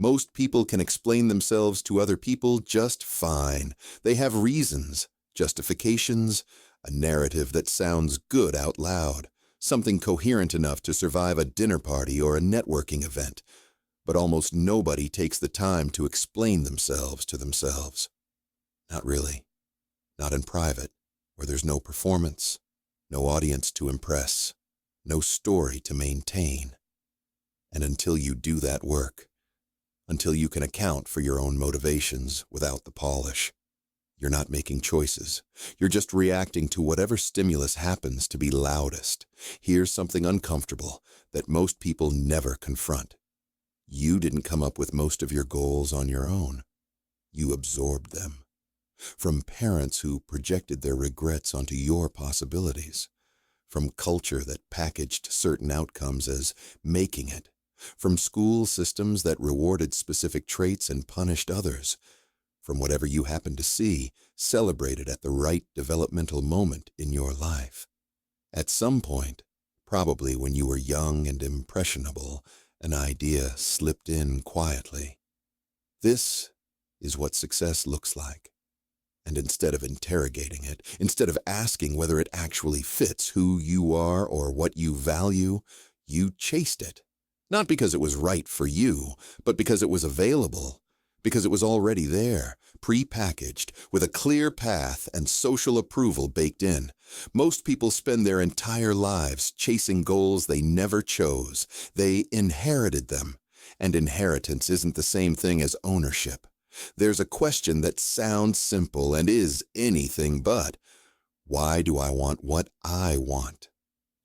Most people can explain themselves to other people just fine. They have reasons, justifications, a narrative that sounds good out loud, something coherent enough to survive a dinner party or a networking event. But almost nobody takes the time to explain themselves to themselves. Not really. Not in private, where there's no performance, no audience to impress, no story to maintain. And until you do that work, until you can account for your own motivations without the polish, you're not making choices. You're just reacting to whatever stimulus happens to be loudest. Here's something uncomfortable that most people never confront. You didn't come up with most of your goals on your own. You absorbed them. From parents who projected their regrets onto your possibilities. From culture that packaged certain outcomes as making it. From school systems that rewarded specific traits and punished others. From whatever you happened to see, celebrated at the right developmental moment in your life. At some point, probably when you were young and impressionable, an idea slipped in quietly. This is what success looks like. And instead of interrogating it, instead of asking whether it actually fits who you are or what you value, you chased it. Not because it was right for you, but because it was available. Because it was already there, pre-packaged, with a clear path and social approval baked in. Most people spend their entire lives chasing goals they never chose. They inherited them. And inheritance isn't the same thing as ownership. There's a question that sounds simple and is anything but. Why do I want what I want?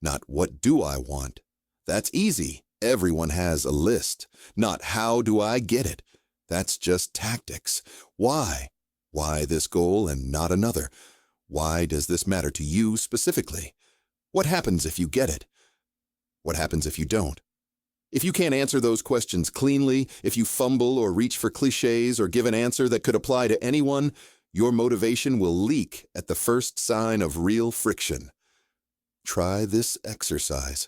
Not what do I want? That's easy. Everyone has a list. Not how do I get it? That's just tactics. Why? Why this goal and not another? Why does this matter to you specifically? What happens if you get it? What happens if you don't? If you can't answer those questions cleanly, if you fumble or reach for cliches or give an answer that could apply to anyone, your motivation will leak at the first sign of real friction. Try this exercise.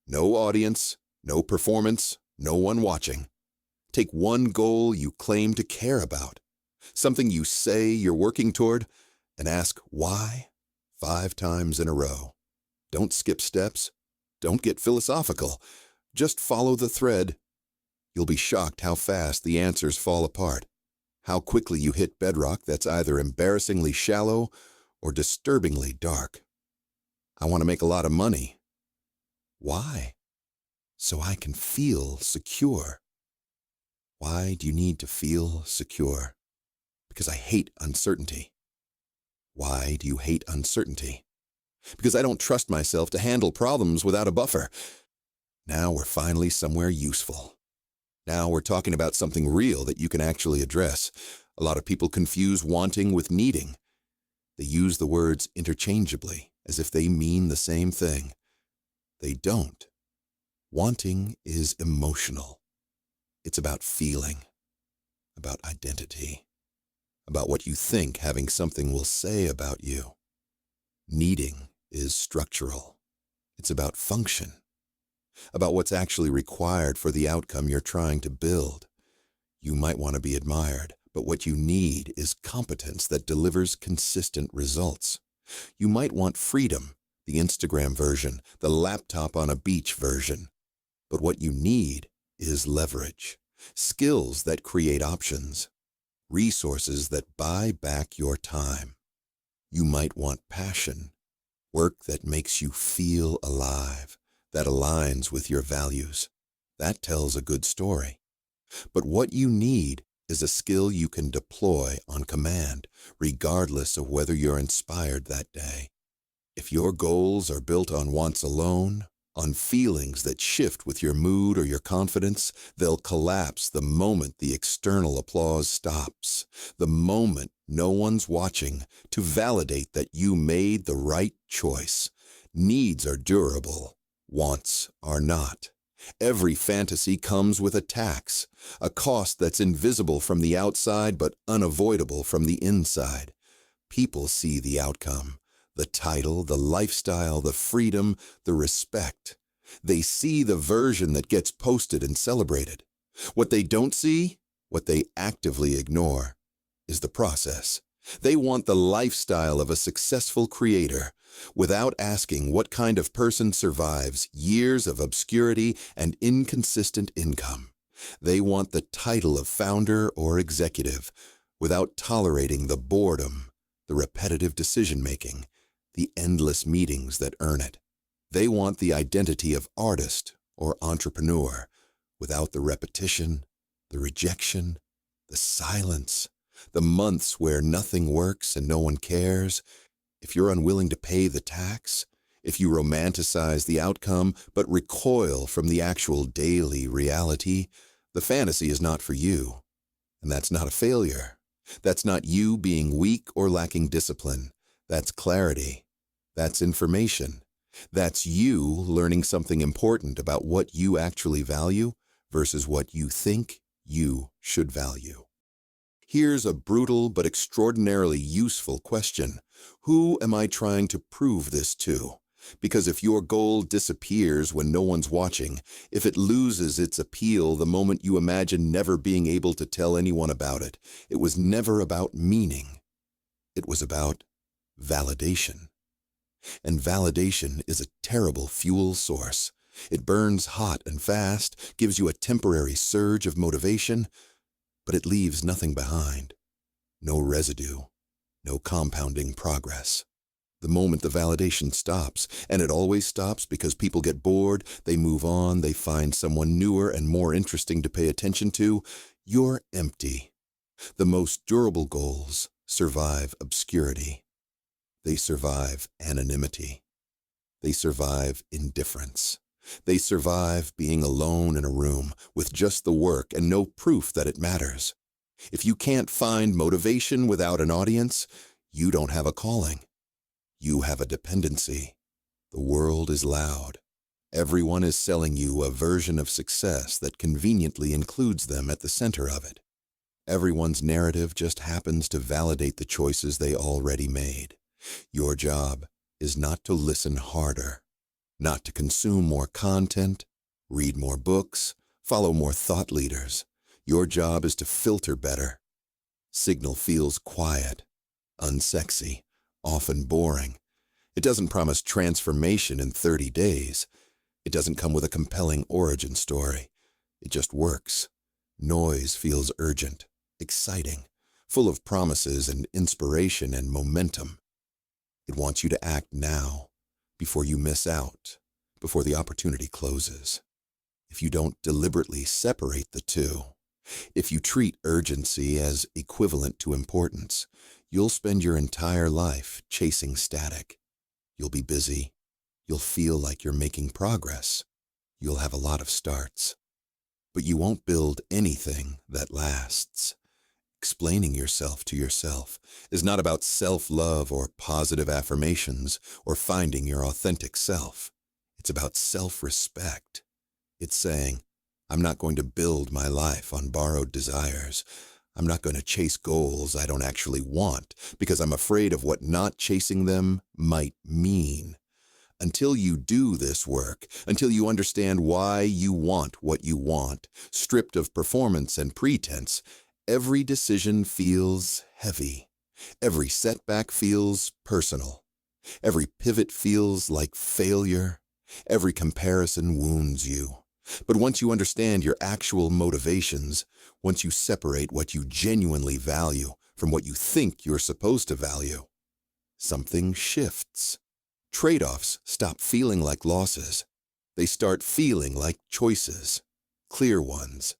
No audience, no performance, no one watching. Take one goal you claim to care about, something you say you're working toward, and ask why 5 times in a row. Don't skip steps. Don't get philosophical. Just follow the thread. You'll be shocked how fast the answers fall apart, how quickly you hit bedrock that's either embarrassingly shallow or disturbingly dark. I want to make a lot of money. Why? So I can feel secure. Why do you need to feel secure? Because I hate uncertainty. Why do you hate uncertainty? Because I don't trust myself to handle problems without a buffer. Now we're finally somewhere useful. Now we're talking about something real that you can actually address. A lot of people confuse wanting with needing. They use the words interchangeably, as if they mean the same thing. They don't. Wanting is emotional. It's about feeling, about identity, about what you think having something will say about you. Needing is structural. It's about function, about what's actually required for the outcome you're trying to build. You might want to be admired, but what you need is competence that delivers consistent results. You might want freedom, the Instagram version, the laptop on a beach version. But what you need is leverage, skills that create options, resources that buy back your time. You might want passion, work that makes you feel alive, that aligns with your values. That tells a good story. But what you need is a skill you can deploy on command, regardless of whether you're inspired that day. If your goals are built on wants alone, on feelings that shift with your mood or your confidence, they'll collapse the moment the external applause stops, the moment no one's watching to validate that you made the right choice. Needs are durable, wants are not. Every fantasy comes with a tax, a cost that's invisible from the outside but unavoidable from the inside. People see the outcome. The title, the lifestyle, the freedom, the respect. They see the version that gets posted and celebrated. What they don't see, what they actively ignore, is the process. They want the lifestyle of a successful creator, without asking what kind of person survives years of obscurity and inconsistent income. They want the title of founder or executive, without tolerating the boredom, the repetitive decision-making, the endless meetings that earn it. They want the identity of artist or entrepreneur, without the repetition, the rejection, the silence, the months where nothing works and no one cares. If you're unwilling to pay the tax, if you romanticize the outcome but recoil from the actual daily reality, the fantasy is not for you. And that's not a failure. That's not you being weak or lacking discipline. That's clarity. That's information. That's you learning something important about what you actually value versus what you think you should value. Here's a brutal but extraordinarily useful question. Who am I trying to prove this to? Because if your goal disappears when no one's watching, if it loses its appeal the moment you imagine never being able to tell anyone about it, it was never about meaning. It was about validation. And validation is a terrible fuel source. It burns hot and fast, gives you a temporary surge of motivation, but it leaves nothing behind. No residue, no compounding progress. The moment the validation stops, and it always stops because people get bored, they move on, they find someone newer and more interesting to pay attention to, you're empty. The most durable goals survive obscurity. They survive anonymity. They survive indifference. They survive being alone in a room with just the work and no proof that it matters. If you can't find motivation without an audience, you don't have a calling. You have a dependency. The world is loud. Everyone is selling you a version of success that conveniently includes them at the center of it. Everyone's narrative just happens to validate the choices they already made. Your job is not to listen harder, not to consume more content, read more books, follow more thought leaders. Your job is to filter better. Signal feels quiet, unsexy, often boring. It doesn't promise transformation in 30 days. It doesn't come with a compelling origin story. It just works. Noise feels urgent, exciting, full of promises and inspiration and momentum. It wants you to act now, before you miss out, before the opportunity closes. If you don't deliberately separate the two, if you treat urgency as equivalent to importance, you'll spend your entire life chasing static. You'll be busy. You'll feel like you're making progress. You'll have a lot of starts. But you won't build anything that lasts. Explaining yourself to yourself is not about self-love or positive affirmations or finding your authentic self. It's about self-respect. It's saying, I'm not going to build my life on borrowed desires. I'm not going to chase goals I don't actually want because I'm afraid of what not chasing them might mean. Until you do this work, until you understand why you want what you want, stripped of performance and pretense, every decision feels heavy. Every setback feels personal. Every pivot feels like failure. Every comparison wounds you. But once you understand your actual motivations, once you separate what you genuinely value from what you think you're supposed to value, something shifts. Trade-offs stop feeling like losses. They start feeling like choices, clear ones.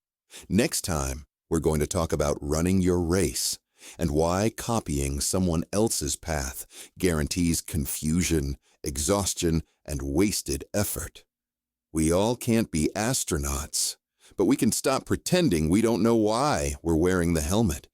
Next time, we're going to talk about running your race and why copying someone else's path guarantees confusion, exhaustion, and wasted effort. We all can't be astronauts, but we can stop pretending we don't know why we're wearing the helmet.